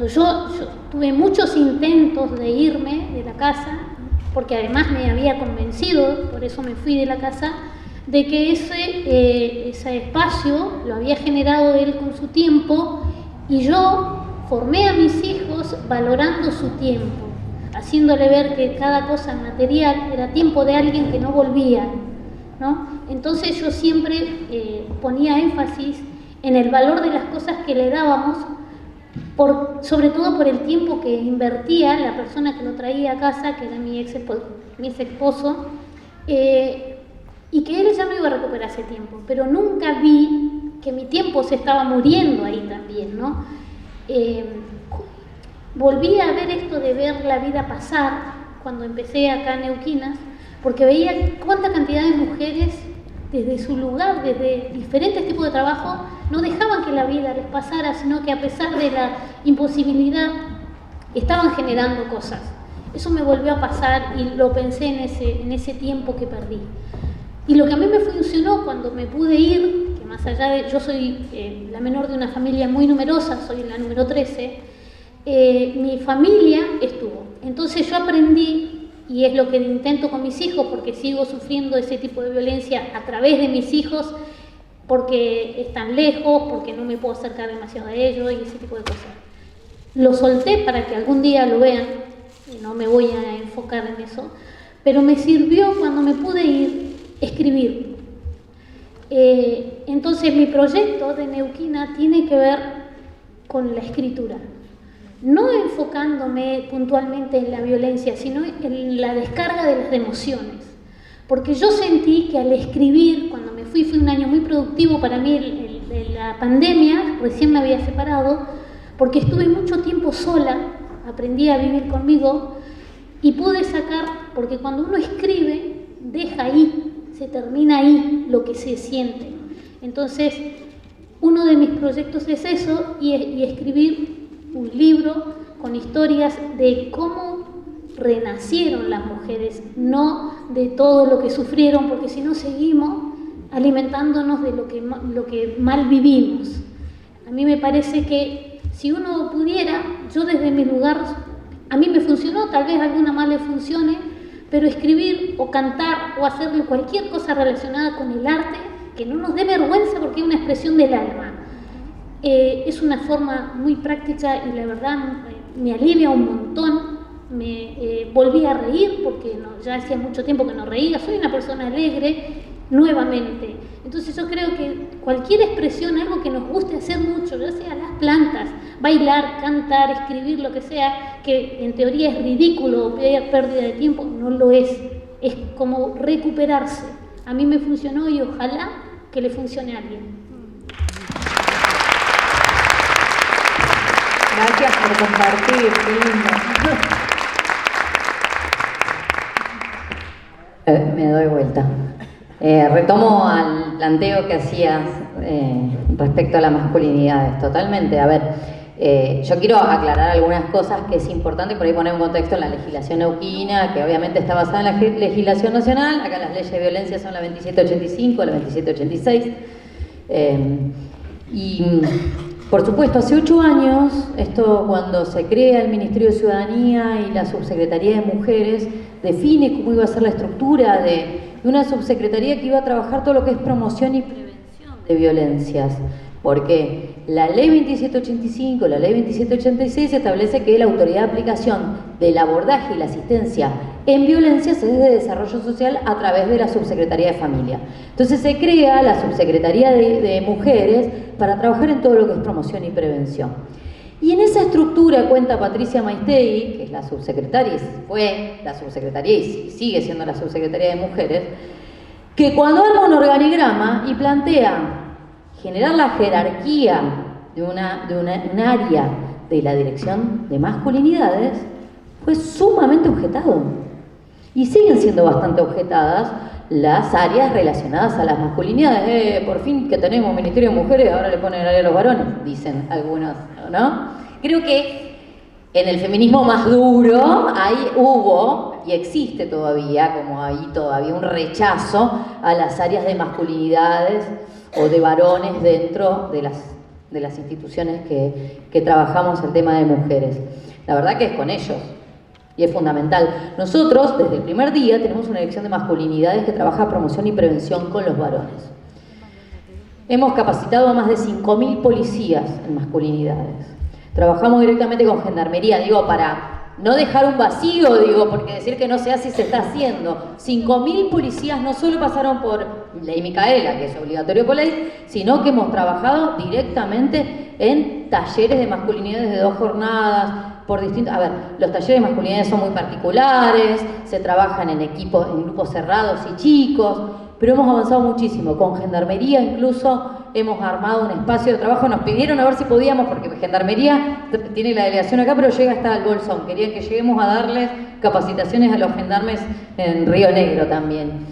yo tuve muchos intentos de irme de la casa, porque además me había convencido, por eso me fui de la casa, de que ese espacio lo había generado él con su tiempo, y yo formé a mis hijos valorando su tiempo, haciéndole ver que cada cosa material era tiempo de alguien que no volvía, ¿no? Entonces yo siempre ponía énfasis en el valor de las cosas que le dábamos, sobre todo por el tiempo que invertía la persona que lo traía a casa, que era mi ex esposo, y que él ya no iba a recuperar ese tiempo, pero nunca vi que mi tiempo se estaba muriendo ahí también, ¿no? Volví a ver esto de ver la vida pasar cuando empecé acá en Neuquinas, porque veía cuánta cantidad de mujeres desde su lugar, desde diferentes tipos de trabajo, no dejaban que la vida les pasara, sino que a pesar de la imposibilidad estaban generando cosas. Eso me volvió a pasar y lo pensé en ese tiempo que perdí. Y lo que a mí me funcionó cuando me pude ir, que más allá de, yo soy la menor de una familia muy numerosa, soy la número 13, mi familia estuvo. Entonces yo aprendí, y es lo que intento con mis hijos, porque sigo sufriendo ese tipo de violencia a través de mis hijos, porque están lejos, porque no me puedo acercar demasiado a ellos y ese tipo de cosas. Lo solté para que algún día lo vean, y no me voy a enfocar en eso, pero me sirvió cuando me pude ir escribir. Entonces mi proyecto de Neuquina tiene que ver con la escritura, no enfocándome puntualmente en la violencia, sino en la descarga de las emociones, porque yo sentí que al escribir, cuando me fui, fue un año muy productivo para mí, la pandemia, recién me había separado, porque estuve mucho tiempo sola, aprendí a vivir conmigo y pude sacar, porque cuando uno escribe, deja ahí, se termina ahí lo que se siente. Entonces, uno de mis proyectos es eso, y escribir un libro con historias de cómo renacieron las mujeres, no de todo lo que sufrieron, porque si no seguimos alimentándonos de lo que mal vivimos. A mí me parece que si uno pudiera, yo desde mi lugar, a mí me funcionó, tal vez a alguna más le funcione, pero escribir o cantar o hacer cualquier cosa relacionada con el arte, que no nos dé vergüenza porque es una expresión del alma. Es una forma muy práctica y la verdad me alivia un montón. Me volví a reír porque ya hacía mucho tiempo que no reía. Soy una persona alegre nuevamente. Entonces yo creo que cualquier expresión, algo que nos guste hacer mucho, ya sea las plantas, bailar, cantar, escribir, lo que sea, que en teoría es ridículo o pérdida de tiempo, no lo es. Es como recuperarse. A mí me funcionó y ojalá que le funcione a alguien. Gracias por compartir, qué lindo. Me doy vuelta. Retomo al planteo que hacías respecto a las masculinidades, totalmente. A ver, yo quiero aclarar algunas cosas que es importante, por ahí poner un contexto en la legislación neuquina, que obviamente está basada en la legislación nacional. Acá las leyes de violencia son la 2785, la 2786. Y por supuesto, hace 8 años, esto cuando se crea el Ministerio de Ciudadanía y la Subsecretaría de Mujeres, define cómo iba a ser la estructura de una subsecretaría que iba a trabajar todo lo que es promoción y prevención de violencias. Porque la ley 2785, la ley 2786 establece que la autoridad de aplicación del abordaje y la asistencia en violencias es de desarrollo social a través de la Subsecretaría de Familia. Entonces se crea la Subsecretaría de Mujeres para trabajar en todo lo que es promoción y prevención. Y en esa estructura cuenta Patricia Maistegui, que es la subsecretaria, fue la subsecretaria y sigue siendo la Subsecretaría de Mujeres, que cuando arma un organigrama y plantea generar la jerarquía de un área de la dirección de masculinidades, fue sumamente objetado. Y siguen siendo bastante objetadas las áreas relacionadas a las masculinidades. Por fin que tenemos Ministerio de Mujeres, ahora le ponen el área a los varones, dicen algunos, ¿no? Creo que en el feminismo más duro hubo y existe todavía, como hay todavía un rechazo a las áreas de masculinidades o de varones dentro de las instituciones que trabajamos el tema de mujeres. La verdad que es con ellos. Y es fundamental. Nosotros, desde el primer día, tenemos una dirección de masculinidades que trabaja promoción y prevención con los varones. Hemos capacitado a más de 5.000 policías en masculinidades. Trabajamos directamente con Gendarmería, digo, para no dejar un vacío, digo, porque decir que no se hace y se está haciendo. 5.000 policías no solo pasaron por Ley Micaela, que es obligatorio por ley, sino que hemos trabajado directamente en talleres de masculinidades de 2 jornadas, por distintos. A ver, los talleres de masculinidades son muy particulares, se trabajan en equipos, en grupos cerrados y chicos, pero hemos avanzado muchísimo. Con Gendarmería incluso hemos armado un espacio de trabajo. Nos pidieron a ver si podíamos, porque Gendarmería tiene la delegación acá, pero llega hasta el Bolsón. Querían que lleguemos a darles capacitaciones a los gendarmes en Río Negro también.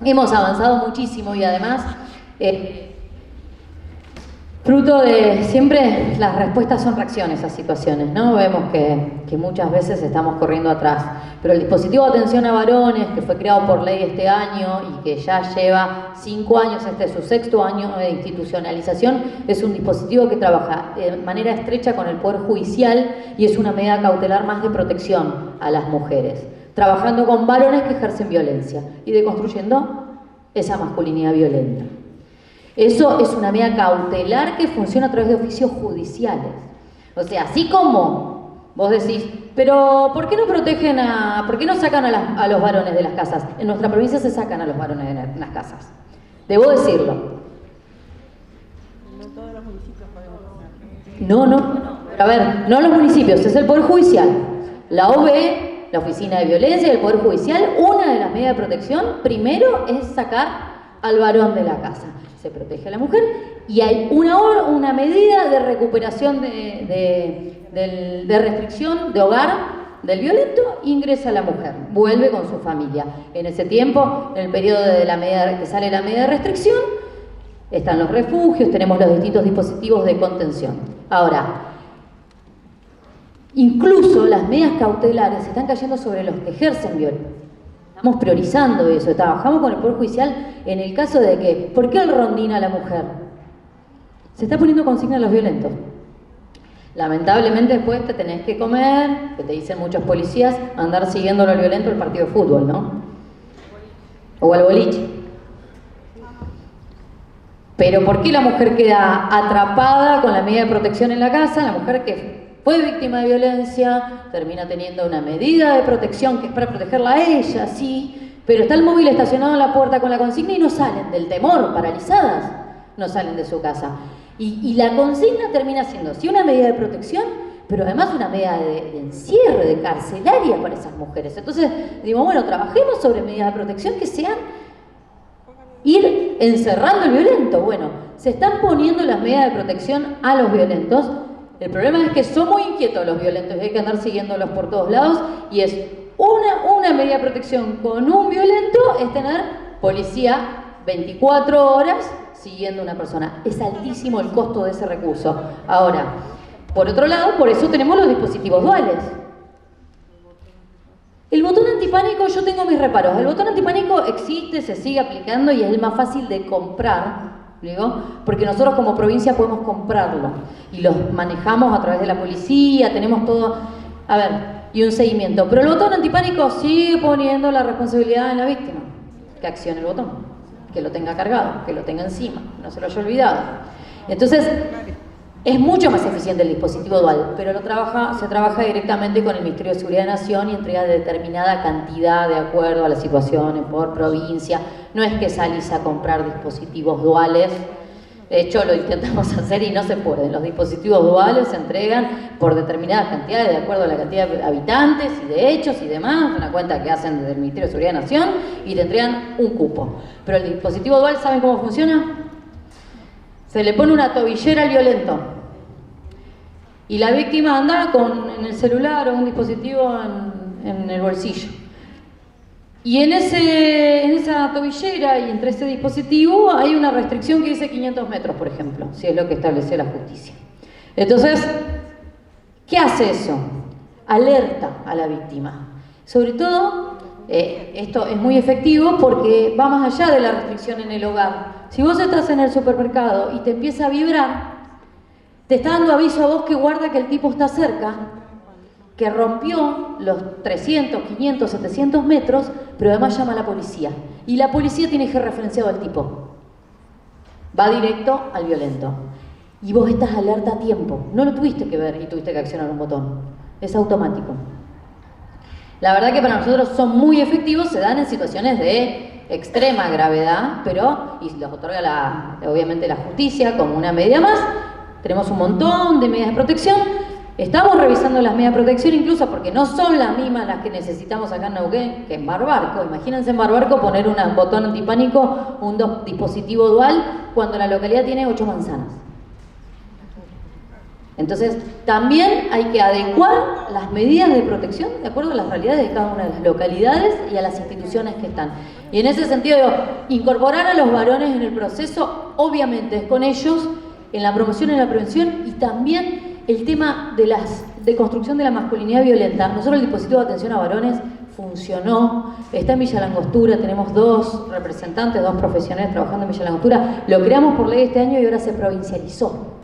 Hemos avanzado muchísimo y además, fruto de siempre las respuestas son reacciones a situaciones, ¿no? Vemos que muchas veces estamos corriendo atrás, pero el dispositivo de atención a varones, que fue creado por ley este año y que ya lleva 5 años, este es su 6º año de institucionalización, es un dispositivo que trabaja de manera estrecha con el Poder Judicial y es una medida cautelar más de protección a las mujeres, trabajando con varones que ejercen violencia y deconstruyendo esa masculinidad violenta. Eso es una medida cautelar que funciona a través de oficios judiciales. O sea, así como vos decís, pero ¿por qué no protegen por qué no sacan a los varones de las casas? En nuestra provincia se sacan a los varones de las casas. Debo decirlo. No todos los municipios podemos hacer. No. A ver, no los municipios, es el Poder Judicial. La OBE, la Oficina de Violencia y el Poder Judicial, una de las medidas de protección, primero es sacar al varón de la casa. Se protege a la mujer y hay una medida de recuperación de restricción de hogar del violento, ingresa la mujer, vuelve con su familia. En ese tiempo, en el periodo de la medida que sale la medida de restricción, están los refugios, tenemos los distintos dispositivos de contención. Ahora, incluso las medidas cautelares están cayendo sobre los que ejercen violencia. Estamos priorizando eso, trabajamos con el Poder Judicial en el caso de que, ¿por qué el rondín a la mujer? Se está poniendo consigna a los violentos. Lamentablemente después te tenés que comer, que te dicen muchos policías, andar siguiendo al violento el partido de fútbol, ¿no? O al boliche. Pero ¿por qué la mujer queda atrapada con la medida de protección en la casa? La mujer que fue víctima de violencia, termina teniendo una medida de protección que es para protegerla a ella, sí, pero está el móvil estacionado en la puerta con la consigna y no salen del temor, paralizadas, no salen de su casa. Y la consigna termina siendo, sí, una medida de protección, pero además una medida de encierre, de carcelaria para esas mujeres. Entonces, digo, bueno, trabajemos sobre medidas de protección que sean ir encerrando el violento. Bueno, se están poniendo las medidas de protección a los violentos. El problema es que son muy inquietos los violentos y hay que andar siguiéndolos por todos lados y es una medida de protección con un violento es tener policía 24 horas siguiendo a una persona. Es altísimo el costo de ese recurso. Ahora, por otro lado, por eso tenemos los dispositivos duales. El botón antipánico, yo tengo mis reparos. El botón antipánico existe, se sigue aplicando y es el más fácil de comprar. ¿Digo? Porque nosotros como provincia podemos comprarlo y los manejamos a través de la policía, tenemos todo, a ver, y un seguimiento. Pero el botón antipánico sigue poniendo la responsabilidad en la víctima, que accione el botón, que lo tenga cargado, que lo tenga encima, no se lo haya olvidado. Entonces, es mucho más eficiente el dispositivo dual, pero se trabaja directamente con el Ministerio de Seguridad de Nación y entrega determinada cantidad de acuerdo a las situaciones por provincia. No es que salís a comprar dispositivos duales, de hecho lo intentamos hacer y no se puede. Los dispositivos duales se entregan por determinadas cantidades de acuerdo a la cantidad de habitantes y de hechos y demás, una cuenta que hacen desde el Ministerio de Seguridad de Nación y te entregan un cupo. Pero el dispositivo dual, ¿saben cómo funciona? Se le pone una tobillera al violento y la víctima anda en el celular o un dispositivo en el bolsillo. Y en esa tobillera y entre ese dispositivo hay una restricción que dice 500 metros, por ejemplo, si es lo que establece la justicia. Entonces, ¿qué hace eso? Alerta a la víctima. Sobre todo, esto es muy efectivo porque va más allá de la restricción en el hogar. Si vos estás en el supermercado y te empieza a vibrar, te está dando aviso a vos que guarda que el tipo está cerca, que rompió los 300, 500, 700 metros, pero además llama a la policía. Y la policía tiene georreferenciado al tipo. Va directo al violento. Y vos estás alerta a tiempo. No lo tuviste que ver y tuviste que accionar un botón. Es automático. La verdad que para nosotros son muy efectivos, se dan en situaciones de extrema gravedad, pero, y los otorga obviamente la justicia como una medida más. Tenemos un montón de medidas de protección. Estamos revisando las medidas de protección incluso porque no son las mismas las que necesitamos acá en Neuquén que en Mar Barco. Imagínense en Mar Barco poner un botón antipánico, un dispositivo dual, cuando la localidad tiene 8 manzanas. Entonces, también hay que adecuar las medidas de protección de acuerdo a las realidades de cada una de las localidades y a las instituciones que están. Y en ese sentido, incorporar a los varones en el proceso, obviamente es con ellos, en la promoción y en la prevención, y también el tema de construcción de la masculinidad violenta. Nosotros el dispositivo de atención a varones funcionó, está en Villa Langostura, tenemos 2 representantes, 2 profesionales trabajando en Villa Langostura, lo creamos por ley este año y ahora se provincializó.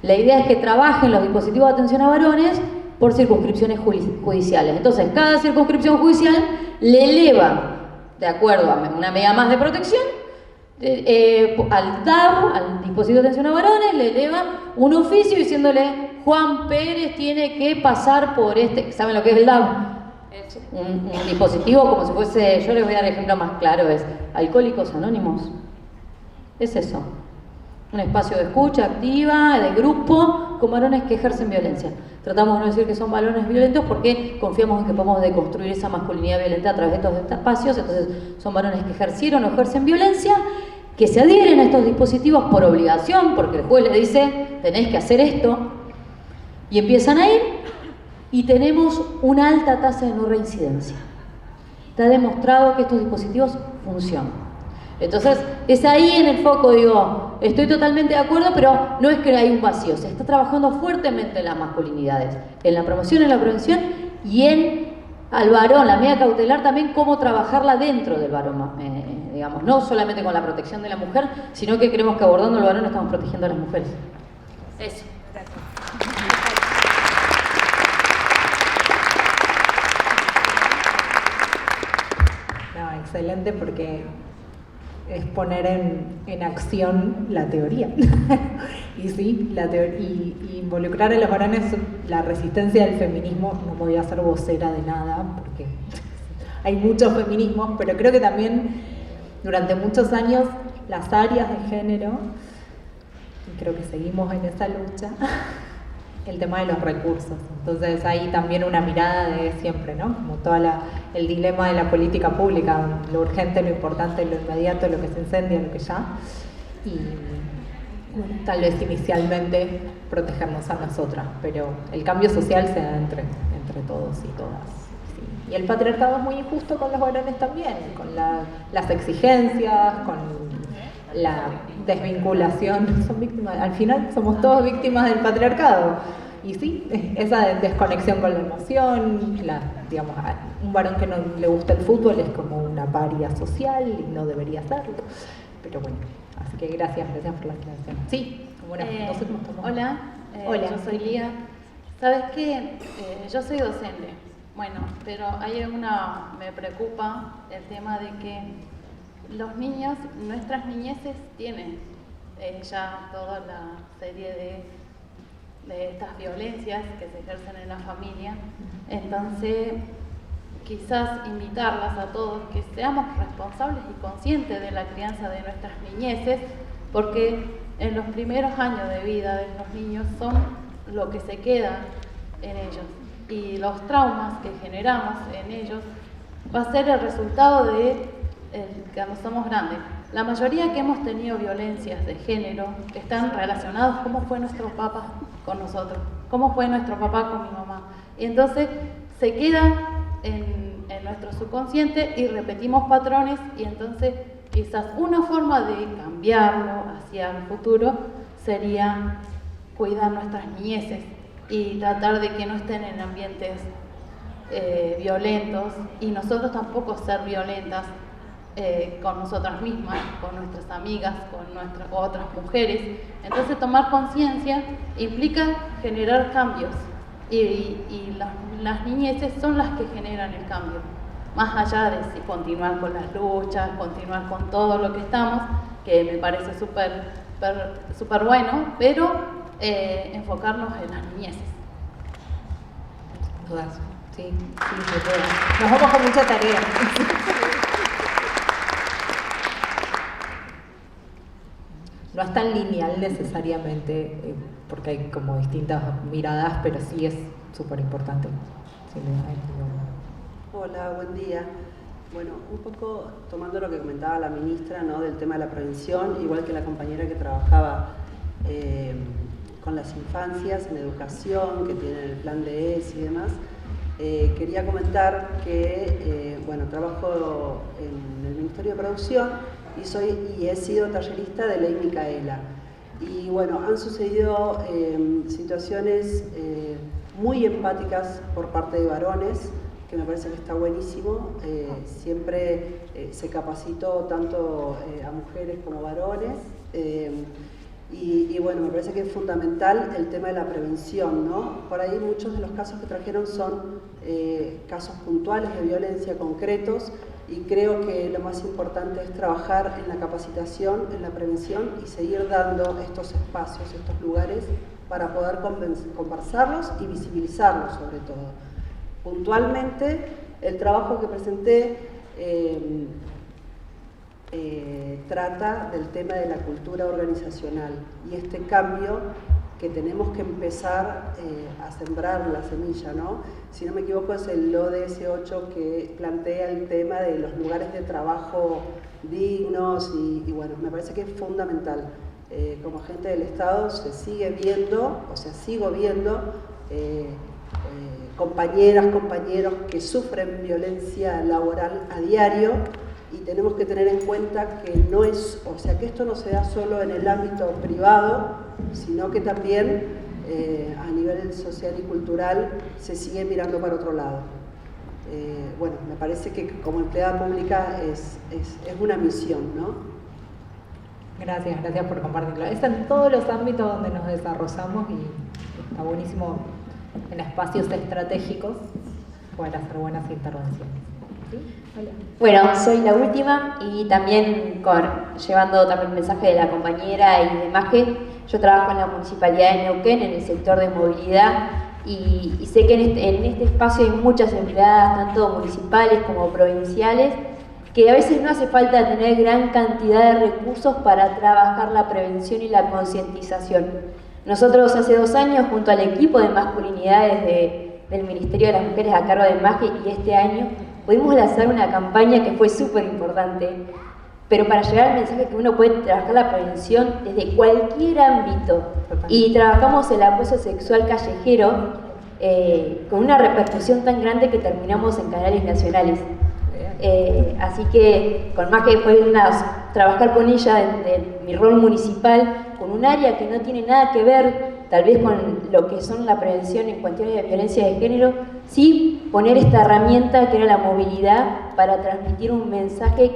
La idea es que trabajen los dispositivos de atención a varones por circunscripciones judiciales. Entonces, cada circunscripción judicial le eleva, de acuerdo a una medida más de protección, al DAV, al dispositivo de atención a varones, le eleva un oficio diciéndole: Juan Pérez tiene que pasar por este. ¿Saben lo que es el DAV? Es un dispositivo como si fuese, yo les voy a dar el ejemplo más claro, es Alcohólicos Anónimos. Es eso. Un espacio de escucha activa, de grupo, con varones que ejercen violencia. Tratamos de no decir que son varones violentos porque confiamos en que podemos deconstruir esa masculinidad violenta a través de estos espacios. Entonces son varones que ejercieron o ejercen violencia, que se adhieren a estos dispositivos por obligación, porque el juez le dice: tenés que hacer esto, y empiezan a ir, y tenemos una alta tasa de no reincidencia. Está demostrado que estos dispositivos funcionan. Entonces, es ahí en el foco, digo, estoy totalmente de acuerdo, pero no es que hay un vacío, se está trabajando fuertemente en las masculinidades, en la promoción, en la prevención y en al varón, la medida cautelar también, cómo trabajarla dentro del varón, digamos, no solamente con la protección de la mujer, sino que creemos que abordando al varón estamos protegiendo a las mujeres. Eso. No, excelente, porque es poner en acción la teoría. Y sí, y involucrar a los varones. La resistencia del feminismo, no me voy a hacer vocera de nada, porque hay muchos feminismos, pero creo que también durante muchos años las áreas de género, y creo que seguimos en esa lucha, el tema de los recursos. Entonces hay también una mirada de siempre, ¿no? Como todo el dilema de la política pública, lo urgente, lo importante, lo inmediato, lo que se incendia, lo que ya. Y tal vez inicialmente protegernos a nosotras, pero el cambio social se da entre todos y todas. Sí. Y el patriarcado es muy injusto con los varones también, con las exigencias, con la desvinculación. Son víctimas, al final somos todos víctimas del patriarcado. Y sí, esa desconexión con la emoción, digamos, un varón que no le gusta el fútbol es como una paria social y no debería serlo. Pero bueno, así que gracias por la aclaración. Sí, bueno, no sé cómo estamos. Hola, yo soy Lía. ¿Sabes qué? Yo soy docente, bueno, pero me preocupa el tema de que los niños, nuestras niñeces tienen ya toda la serie de estas violencias que se ejercen en la familia. Entonces, quizás invitarlas a todos que seamos responsables y conscientes de la crianza de nuestras niñeces, porque en los primeros años de vida de los niños son lo que se queda en ellos, y los traumas que generamos en ellos va a ser el resultado de cuando somos grandes. La mayoría que hemos tenido violencias de género están relacionados cómo fue nuestro papá con nosotros, cómo fue nuestro papá con mi mamá. Y entonces se queda en nuestro subconsciente y repetimos patrones, y entonces quizás una forma de cambiarlo hacia el futuro sería cuidar nuestras niñeces y tratar de que no estén en ambientes violentos, y nosotros tampoco ser violentas con nosotras mismas, con nuestras amigas, con nuestras otras mujeres. Entonces tomar conciencia implica generar cambios, y las niñeces son las que generan el cambio, más allá de si continuar con las luchas, continuar con todo lo que estamos, que me parece súper bueno, pero enfocarnos en las niñeces. Dudas. Sí, se puede. Nos vamos con mucha tarea. No es tan lineal necesariamente, porque hay como distintas miradas, pero sí es súper importante. Sí, hola, buen día. Bueno, un poco tomando lo que comentaba la ministra, ¿no?, del tema de la prevención, igual que la compañera que trabajaba con las infancias en educación, que tiene el plan de ES y demás. Quería comentar que, bueno, trabajo en el Ministerio de Producción y he sido tallerista de Ley Micaela. Y bueno, han sucedido situaciones muy empáticas por parte de varones, que me parece que está buenísimo. Siempre se capacitó tanto a mujeres como varones. Y bueno, me parece que es fundamental el tema de la prevención, ¿no? Por ahí muchos de los casos que trajeron son casos puntuales de violencia concretos, y creo que lo más importante es trabajar en la capacitación, en la prevención, y seguir dando estos espacios, estos lugares para poder conversarlos y visibilizarlos sobre todo. Puntualmente, el trabajo que presenté trata del tema de la cultura organizacional y este cambio que tenemos que empezar a sembrar la semilla, ¿no? Si no me equivoco, es el ODS 8 que plantea el tema de los lugares de trabajo dignos y bueno, me parece que es fundamental. Como agente del Estado se sigue viendo, o sea, sigo viendo compañeras, compañeros que sufren violencia laboral a diario, y tenemos que tener en cuenta que no es, o sea, que esto no se da solo en el ámbito privado, sino que también a nivel social y cultural se sigue mirando para otro lado. Bueno, me parece que como empleada pública es una misión, ¿no? Gracias por compartirlo. Es en todos los ámbitos donde nos desarrollamos, y está buenísimo en espacios estratégicos poder hacer buenas intervenciones. ¿Sí? Hola. Bueno, soy la última, y también llevando también el mensaje de la compañera y demás, que yo trabajo en la Municipalidad de Neuquén en el sector de movilidad, y sé que en este espacio hay muchas empleadas, tanto municipales como provinciales, que a veces no hace falta tener gran cantidad de recursos para trabajar la prevención y la concientización. Nosotros hace 2 años, junto al equipo de masculinidades del Ministerio de las Mujeres a cargo de MAGE, y este año pudimos lanzar una campaña que fue súper importante, pero para llegar al mensaje que uno puede trabajar la prevención desde cualquier ámbito. Y trabajamos el acoso sexual callejero con una repercusión tan grande que terminamos en canales nacionales. Así que con MAGE fue trabajar con ella en mi rol municipal, con un área que no tiene nada que ver tal vez con lo que son la prevención en cuestiones de violencia de género, sí poner esta herramienta que era la movilidad para transmitir un mensaje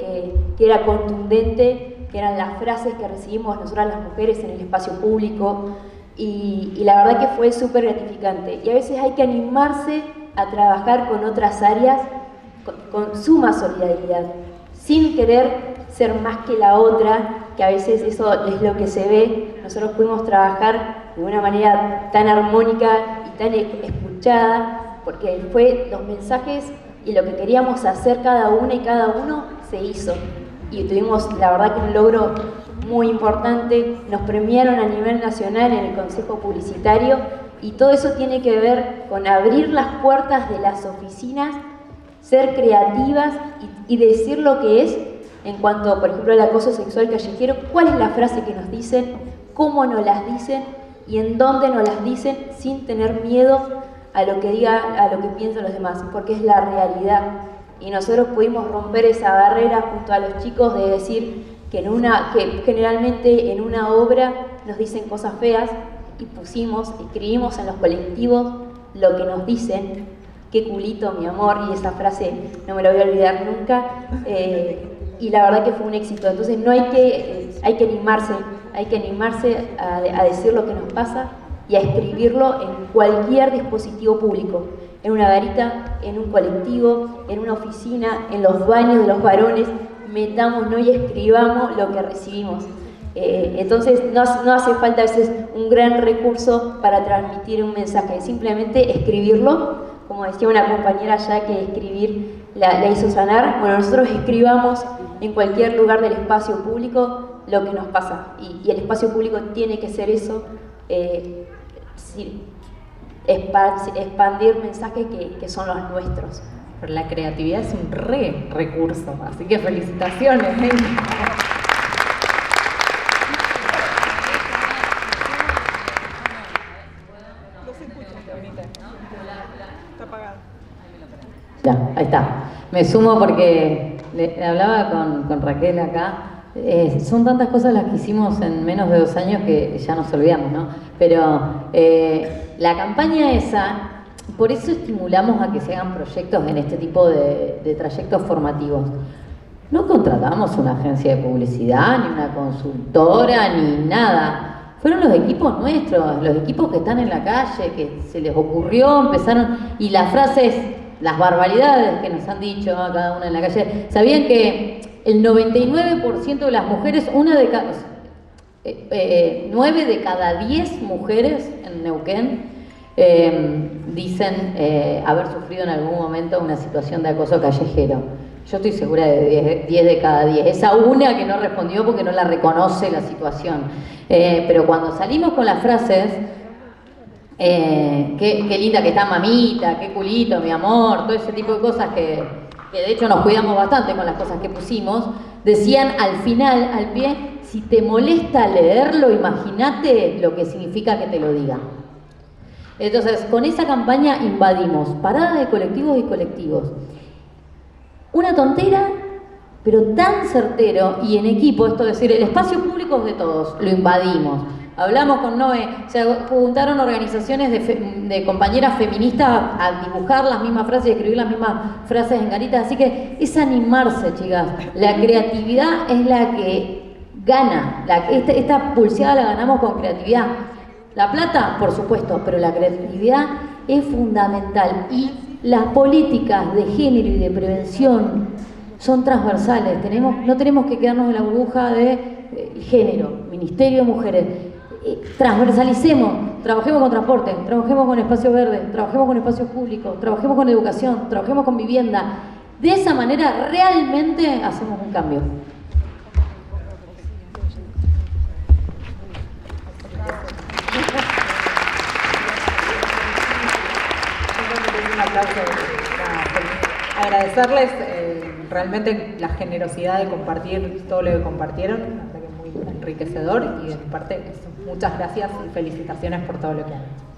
que era contundente, que eran las frases que recibimos nosotras las mujeres en el espacio público, y la verdad que fue súper gratificante. Y a veces hay que animarse a trabajar con otras áreas con suma solidaridad, sin querer ser más que la otra, que a veces eso es lo que se ve. Nosotros pudimos trabajar de una manera tan armónica y tan escuchada, porque fue los mensajes y lo que queríamos hacer cada una y cada uno se hizo. Y tuvimos, la verdad, que un logro muy importante. Nos premiaron a nivel nacional en el Consejo Publicitario, y todo eso tiene que ver con abrir las puertas de las oficinas, ser creativas y decir lo que es en cuanto, por ejemplo, al acoso sexual callejero, cuál es la frase que nos dicen, cómo nos las dicen y en dónde nos las dicen, sin tener miedo a lo que piensan los demás, porque es la realidad. Y nosotros pudimos romper esa barrera junto a los chicos de decir que generalmente en una obra nos dicen cosas feas y escribimos en los colectivos lo que nos dicen, qué culito mi amor, y esa frase no me la voy a olvidar nunca, y la verdad que fue un éxito. Entonces no hay que animarse a decir lo que nos pasa y a escribirlo en cualquier dispositivo público, en una garita, en un colectivo, en una oficina, en los baños de los varones, metámonos y escribamos lo que recibimos. Entonces no hace falta a veces un gran recurso para transmitir un mensaje, simplemente escribirlo, como decía una compañera ya que escribir la hizo sanar. Bueno, nosotros escribamos en cualquier lugar del espacio público lo que nos pasa, y el espacio público tiene que ser eso, expandir mensajes que son los nuestros. Pero la creatividad es un recurso, así que felicitaciones. Ya, ahí está. Me sumo porque hablaba con Raquel acá. Son tantas cosas las que hicimos en menos de 2 años que ya nos olvidamos, ¿no? Pero la campaña esa, por eso estimulamos a que se hagan proyectos en este tipo de trayectos formativos. No contratamos una agencia de publicidad, ni una consultora, ni nada. Fueron los equipos nuestros, los equipos que están en la calle, que se les ocurrió, empezaron, y las frases, las barbaridades que nos han dicho a cada una en la calle. ¿Sabían que el 99% de las mujeres, 9 de cada 10 mujeres en Neuquén dicen haber sufrido en algún momento una situación de acoso callejero? Yo estoy segura de 10 de cada 10. Esa una que no respondió porque no la reconoce la situación. Pero cuando salimos con las frases, qué linda que está mamita, qué culito, mi amor, todo ese tipo de cosas que de hecho nos cuidamos bastante con las cosas que pusimos, decían al final, al pie, si te molesta leerlo, imagínate lo que significa que te lo diga. Entonces, con esa campaña invadimos parada de colectivos y colectivos. Una tontera, pero tan certero y en equipo, esto es decir, el espacio público es de todos, lo invadimos. Hablamos con Noé, se juntaron organizaciones de compañeras feministas a dibujar las mismas frases y escribir las mismas frases en garitas, así que es animarse, chicas. La creatividad es la que gana, esta pulseada la ganamos con creatividad. La plata, por supuesto, pero la creatividad es fundamental, y las políticas de género y de prevención son transversales. No tenemos que quedarnos en la burbuja de género, Ministerio de Mujeres. Transversalicemos, trabajemos con transporte, trabajemos con espacios verdes, trabajemos con espacios públicos, trabajemos con educación, trabajemos con vivienda. De esa manera realmente hacemos un cambio. Agradecerles realmente la generosidad de compartir todo lo que compartieron, la verdad que es muy enriquecedor, y de mi parte muchas gracias y felicitaciones por todo lo que han hecho.